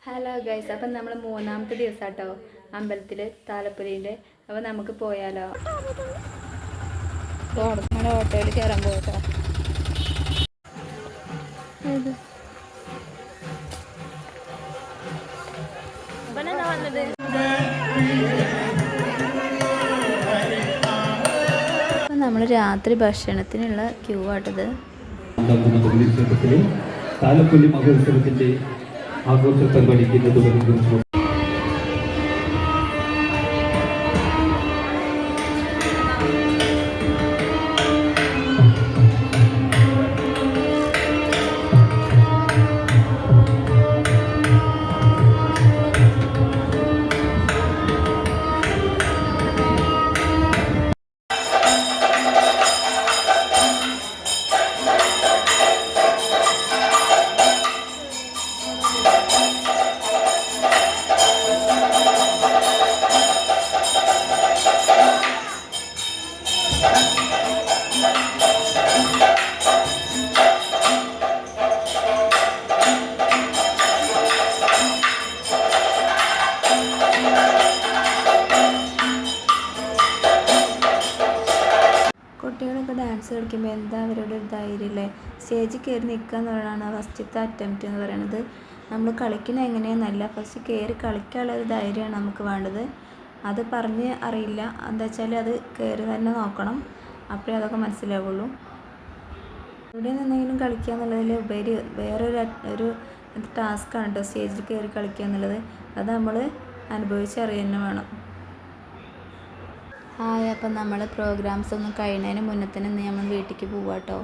Hello guys, അപ്പം നമ്മൾ മൂന്നാമത്തെ ദിവസമാട്ടോ അമ്പലത്തിൽ താലപ്പൊലീൻ്റെ. അപ്പോൾ നമുക്ക് പോയാലോ? നമ്മുടെ ഓട്ടോയിൽ കയറാൻ പോകട്ടോ. അപ്പം നമ്മൾ രാത്രി ഭക്ഷണത്തിനുള്ള ക്യൂ ആട്ടത്. താലപ്പൊലി മഹോത്സവത്തിന്റെ ആഘോഷ പരിപാടിക്ക് തുടങ്ങുന്നു. കുട്ടികളൊക്കെ ഡാൻസ് കളിക്കുമ്പോൾ എന്താ അവരുടെ ഒരു ധൈര്യമില്ലേ? സ്റ്റേജിൽ കയറി നിൽക്കുക എന്നുള്ളതാണ് ഫസ്റ്റത്തെ അറ്റംപ്റ്റ് എന്ന് പറയുന്നത്. നമ്മൾ കളിക്കുന്നത് എങ്ങനെയാണെന്നല്ല, ഫസ്റ്റ് കയറി കളിക്കാനുള്ള ഒരു ധൈര്യമാണ് നമുക്ക് വേണ്ടത്. അത് പറഞ്ഞ് അറിയില്ല, എന്താ വെച്ചാൽ അത് കയറി തന്നെ നോക്കണം, അപ്പോഴേ അതൊക്കെ മനസ്സിലാവുള്ളൂ. ഇവിടെ നിന്നെങ്കിലും കളിക്കുക എന്നുള്ളതിൽ ഉപരി വേറൊരു ടാസ്ക്കാണ് കേട്ടോ സ്റ്റേജിൽ കയറി കളിക്കുക എന്നുള്ളത്. അത് നമ്മൾ അനുഭവിച്ചറിയുക തന്നെ വേണം. അപ്പം നമ്മൾ പ്രോഗ്രാംസ് ഒന്നും കഴിയുന്നതിന് മുന്നേ തന്നെ നമ്മൾ വീട്ടിലേക്ക് പോവാം കേട്ടോ.